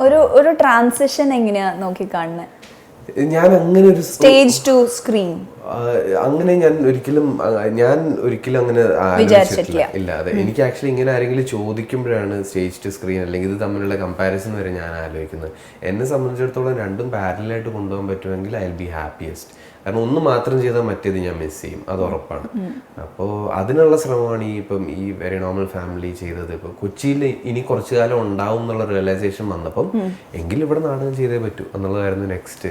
ഒരു ട്രാൻസിഷൻ എങ്ങനെയാ നോക്കി കാണുന്നത്? ഞാൻ അങ്ങനെ ഒരു സ്റ്റേജ് ടു സ്ക്രീൻ അങ്ങനെ ഞാൻ ഒരിക്കലും അങ്ങനെ ആലോചിച്ചിട്ടില്ല. ഇല്ല, അതെ. എനിക്ക് ആക്ച്വലി ഇങ്ങനെ ആരെങ്കിലും ചോദിക്കുമ്പോഴാണ് സ്റ്റേജ് ടു സ്ക്രീൻ അല്ലെങ്കിൽ ഇത് തമ്മിലുള്ള കമ്പാരിസൺ വരെ ഞാൻ ആലോചിക്കുന്നത്. എന്നെ സംബന്ധിച്ചിടത്തോളം രണ്ടും പാരലായിട്ട് കൊണ്ടുപോകാൻ പറ്റുമെങ്കിൽ ഐ വിൽ ബി ഹാപ്പിയസ്റ്റ്. കാരണം ഒന്ന് മാത്രം ചെയ്താൽ മറ്റേത് ഞാൻ മിസ് ചെയ്യും, അത് ഉറപ്പാണ്. അപ്പോൾ അതിനുള്ള ശ്രമമാണ് ഈ വെരി നോർമൽ ഫാമിലി ചെയ്തത്. ഇപ്പോൾ കൊച്ചിയിൽ ഇനി കുറച്ചു കാലം ഉണ്ടാവും എന്നുള്ള റിയലൈസേഷൻ വന്നപ്പം എങ്കിലും ഇവിടെ നാടകം ചെയ്തേ പറ്റൂ എന്നുള്ളതായിരുന്നു നെക്സ്റ്റ്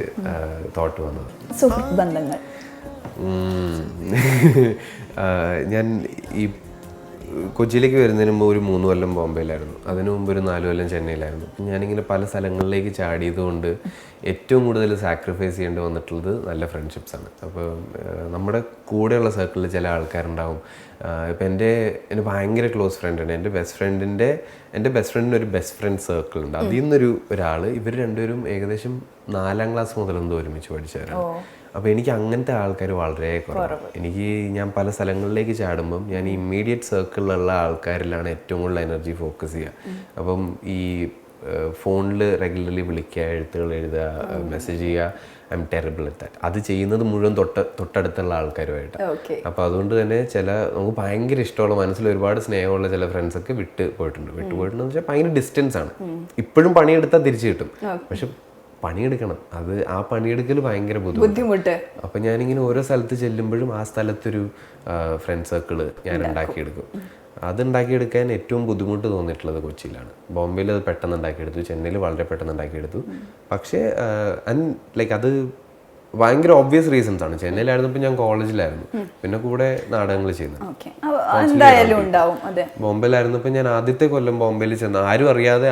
തോട്ട് വന്നത്. സുഹൃത്ത് ബന്ധങ്ങൾ ഞാൻ ഈ കൊച്ചിയിലേക്ക് വരുന്നതിന് മുമ്പ് ഒരു 3 കൊല്ലം ബോംബെയിലായിരുന്നു. അതിനു മുമ്പ് ഒരു 4 കൊല്ലം ചെന്നൈയിലായിരുന്നു. ഞാനിങ്ങനെ പല സ്ഥലങ്ങളിലേക്ക് ചാടിയതുകൊണ്ട് ഏറ്റവും കൂടുതൽ സാക്രിഫൈസ് ചെയ്യേണ്ടി വന്നിട്ടുള്ളത് നല്ല ഫ്രണ്ട്ഷിപ്സാണ്. അപ്പോൾ നമ്മുടെ കൂടെയുള്ള സർക്കിളിൽ ചില ആൾക്കാരുണ്ടാവും. ഇപ്പം എൻ്റെ ഭയങ്കര ക്ലോസ് ഫ്രണ്ടാണ് എൻ്റെ ബെസ്റ്റ് ഫ്രണ്ടിന് ഒരു ബെസ്റ്റ് ഫ്രണ്ട് സർക്കിൾ ഉണ്ട്. അതിൽ നിന്നൊരു ഒരാൾ, ഇവർ രണ്ടുപേരും ഏകദേശം 4ാം ക്ലാസ് മുതൽ എന്തോ ഒരുമിച്ച് പഠിച്ചവരാണ്. അപ്പോൾ എനിക്ക് അങ്ങനത്തെ ആൾക്കാർ വളരെ കുറവാണ്. ഞാൻ പല സ്ഥലങ്ങളിലേക്ക് ചാടുമ്പം ഞാൻ ഈ ഇമ്മീഡിയറ്റ് സർക്കിളിലുള്ള ആൾക്കാരിലാണ് ഏറ്റവും കൂടുതൽ എനർജി ഫോക്കസ് ചെയ്യുക. അപ്പം ഈ ഫോണിൽ റെഗുലർലി വിളിക്കുക, എഴുത്തുകൾ എഴുതുക, മെസ്സേജ് ചെയ്യുക, I M terrible at that. അത് ചെയ്യുന്നത് മുഴുവൻ തൊട്ടടുത്തുള്ള ആൾക്കാരുമായിട്ട്. അപ്പോൾ അതുകൊണ്ട് തന്നെ നമുക്ക് ഭയങ്കര ഇഷ്ടമുള്ള, മനസ്സിൽ ഒരുപാട് സ്നേഹമുള്ള ചില ഫ്രണ്ട്സൊക്കെ വിട്ട് പോയിട്ടുണ്ടെന്ന് വെച്ചാൽ ഭയങ്കര ഡിസ്റ്റൻസ് ആണ്. ഇപ്പോഴും പണിയെടുത്താൽ തിരിച്ചു കിട്ടും, പക്ഷെ പണിയെടുക്കണം. ആ പണിയെടുക്കൽ ഭയങ്കര ബുദ്ധിമുട്ട്. അപ്പം ഞാനിങ്ങനെ ഓരോ സ്ഥലത്ത് ചെല്ലുമ്പോഴും ആ സ്ഥലത്തൊരു ഫ്രണ്ട് സർക്കിള് ഞാൻ ഉണ്ടാക്കിയെടുക്കും. അതുണ്ടാക്കിയെടുക്കാൻ ഏറ്റവും ബുദ്ധിമുട്ട് തോന്നിയിട്ടുള്ളത് കൊച്ചിയിലാണ്. ബോംബെയിൽ അത് പെട്ടെന്ന് ഉണ്ടാക്കിയെടുത്തു, ചെന്നൈയിൽ വളരെ പെട്ടെന്ന് ഉണ്ടാക്കിയെടുത്തു. പക്ഷേ അത് ഭയങ്കര ഓബ്വിയസ് റീസൺസ് ആണ്. ചെന്നൈയിലായിരുന്നപ്പോൾ ഞാൻ കോളേജിലായിരുന്നു, പിന്നെ കൂടെ നാടകങ്ങൾ ചെയ്യുന്നു. ബോംബെയിലായിരുന്നപ്പോൾ ഞാൻ ആദ്യത്തെ കൊല്ലം ബോംബെയിൽ ചെന്ന് ആരെയും അറിയാതെ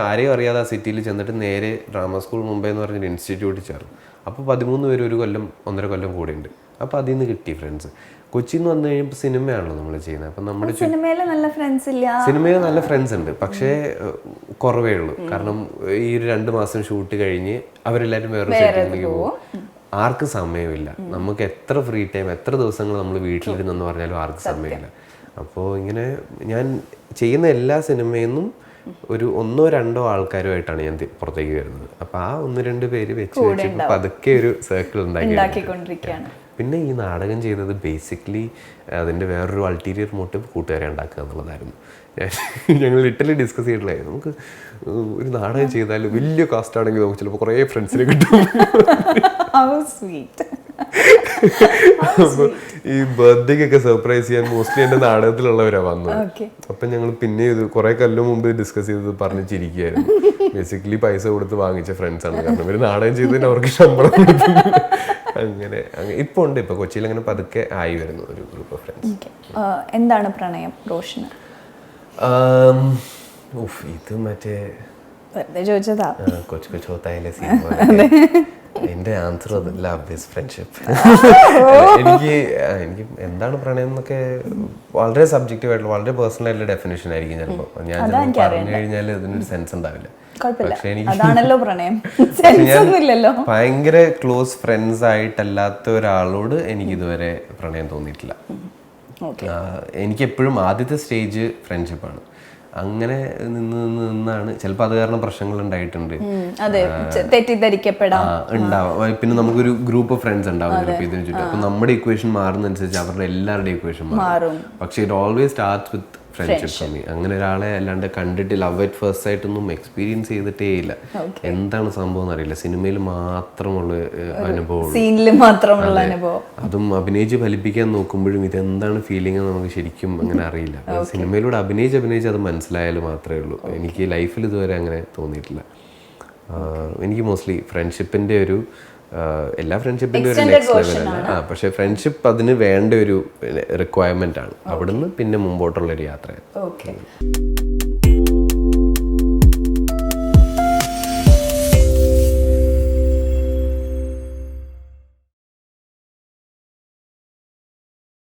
ആ സിറ്റിയിൽ ചെന്നിട്ട് നേരെ ഡ്രാമ സ്കൂൾ മുംബൈ എന്ന് പറഞ്ഞൊരു ഇൻസ്റ്റിറ്റ്യൂട്ടിൽ ചേർന്നു. അപ്പോൾ 13 പേര് 1.5 കൊല്ലം കൂടെ ഉണ്ട്. അപ്പോൾ അതിൽ നിന്ന് കിട്ടി ഫ്രണ്ട്സ്. കൊച്ചിയിൽ നിന്ന് വന്നു കഴിയുമ്പോൾ സിനിമയാണല്ലോ നമ്മൾ ചെയ്യുന്നത്. അപ്പം നമ്മുടെ സിനിമയിൽ നല്ല ഫ്രണ്ട്സ് ഉണ്ട്, പക്ഷേ കുറവേ ഉള്ളൂ. കാരണം ഈ ഒരു 2 മാസം ഷൂട്ട് കഴിഞ്ഞ് അവരെല്ലാവരും വേറെ സെറ്റിലേക്ക് പോകും. ആർക്കും സമയമില്ല. നമുക്ക് എത്ര ഫ്രീ ടൈം, എത്ര ദിവസങ്ങൾ നമ്മൾ വീട്ടിലിരുന്നെന്ന് പറഞ്ഞാലും ആർക്കും സമയമില്ല. അപ്പോൾ ഇങ്ങനെ ഞാൻ ചെയ്യുന്ന എല്ലാ സിനിമയിൽ നിന്നും ഒരു 1-2 ആൾക്കാരുമായിട്ടാണ് ഞാൻ പുറത്തേക്ക് വരുന്നത്. അപ്പോൾ ആ 1-2 പേര് വെച്ച് പതുക്കെ ഒരു സർക്കിൾ ഉണ്ടാക്കിക്കൊണ്ടിരിക്കുകയാണ്. പിന്നെ ഈ നാടകം ചെയ്തത് ബേസിക്കലി അതിൻ്റെ വേറൊരു അൾട്ടീരിയർ മോട്ടീവ് കൂട്ടുകാരെ ഉണ്ടാക്കുക എന്നുള്ളതായിരുന്നു. ഞങ്ങൾ ലിറ്ററലി ഡിസ്കസ് ചെയ്തിട്ടുണ്ടായിരുന്നു, നമുക്ക് ഒരു നാടകം ചെയ്താൽ വലിയ കാസ്റ്റ് ആണെങ്കിൽ നമുക്ക് ചിലപ്പോൾ കുറേ ഫ്രണ്ട്സിനെ കിട്ടും. അപ്പോൾ ഈ ബർത്ത്ഡേക്കൊക്കെ സർപ്രൈസ് ചെയ്യാൻ മോസ്റ്റ്ലി എൻ്റെ നാടകത്തിലുള്ളവരാണ് വന്നത്. അപ്പം ഞങ്ങൾ പിന്നെ ഇത് കുറേ കൊല്ലം മുമ്പ് ഡിസ്കസ് ചെയ്തത് പറഞ്ഞ് ചിരിക്കുകയായിരുന്നു. ബേസിക്കലി പൈസ കൊടുത്ത് വാങ്ങിച്ച ഫ്രണ്ട്സാണ്. കാരണം ഇവർ നാടകം ചെയ്തതിന് അവർക്ക് ശമ്പളം കൊടുക്കുന്നു. അങ്ങനെ ഇപ്പോൾ ഉണ്ട്. ഇപ്പോൾ കൊച്ചിയിൽ അങ്ങനെ പതുക്കെ ആയി വരുന്നു ഒരു ഗ്രൂപ്പ് ഓഫ് ഫ്രണ്ട്സ്. എന്താണ് പ്രണയം റോഷന്? ഇത് മറ്റേ ചോദിച്ചതാ, കൊച്ചു ചോത്തായാലേ സീൻ. എൻ്റെ ആൻസർ അത് ലവ് ഈസ് ഫ്രണ്ട്ഷിപ്പ്. എനിക്ക് എന്താണ് പ്രണയം എന്നൊക്കെ വളരെ സബ്ജക്റ്റീവ് ആയിട്ടുള്ള, വളരെ പേഴ്സണൽ ആയിട്ടുള്ള ഡെഫിനേഷൻ ആയിരിക്കും ചിലപ്പോൾ. ഞാൻ പറഞ്ഞു കഴിഞ്ഞാൽ അതിനൊരു സെൻസ് ഉണ്ടാവില്ല. പക്ഷെ ഭയങ്കര ക്ലോസ് ഫ്രണ്ട്സ് ആയിട്ടല്ലാത്ത ഒരാളോട് എനിക്ക് ഇതുവരെ പ്രണയം തോന്നിയിട്ടില്ല. എനിക്ക് എപ്പോഴും ആദ്യത്തെ സ്റ്റേജ് ഫ്രണ്ട്ഷിപ്പാണ്. അങ്ങനെ നിന്നാണ് ചിലപ്പോൾ അത് കാരണം പ്രശ്നങ്ങൾ ഉണ്ടായിട്ടുണ്ട്, ഉണ്ടാവാം. പിന്നെ നമുക്കൊരു ഗ്രൂപ്പ് ഓഫ് ഫ്രണ്ട്സ് ഉണ്ടാവും ചിലപ്പോൾ ഇതിന് ചുറ്റും. അപ്പൊ നമ്മുടെ ഇക്വേഷൻ മാറുന്നതനുസരിച്ച് അവരുടെ എല്ലാവരുടെ ഇക്വേഷൻ മാറും. പക്ഷെ it always starts with friendship for me. അങ്ങനെ ഒരാളെ അല്ലാണ്ട് കണ്ടിട്ട് ലവ് അറ്റ് ഫസ്റ്റ് സൈറ്റൊന്നും എക്സ്പീരിയൻസ് ചെയ്തിട്ടേ ഇല്ല. എന്താണ് സംഭവം എന്നറിയില്ല. സിനിമയിൽ മാത്രമുള്ള അനുഭവം, അതും അഭിനയിച്ച് ഫലിപ്പിക്കാൻ നോക്കുമ്പോഴും ഇതെന്താണ് ഫീലിംഗ് എന്ന് നമുക്ക് ശരിക്കും അങ്ങനെ അറിയില്ല. സിനിമയിലൂടെ അഭിനയിച്ച് അത് മനസ്സിലായാലും മാത്രമേ ഉള്ളൂ. എനിക്ക് ലൈഫിൽ ഇതുവരെ അങ്ങനെ തോന്നിയിട്ടില്ല. എനിക്ക് മോസ്റ്റ്ലി ഫ്രണ്ട്ഷിപ്പിൻ്റെ ഒരു എല്ലാ ഫ്രണ്ട്ഷിപ്പിൻ്റെ ഒരു നെക്സ്റ്റ് ലെവലല്ല, പക്ഷെ ഫ്രണ്ട്ഷിപ്പ് അതിന് വേണ്ട ഒരു റിക്വയർമെൻ്റ് ആണ്. അവിടുന്ന് പിന്നെ മുമ്പോട്ടുള്ളൊരു യാത്രയാണ്.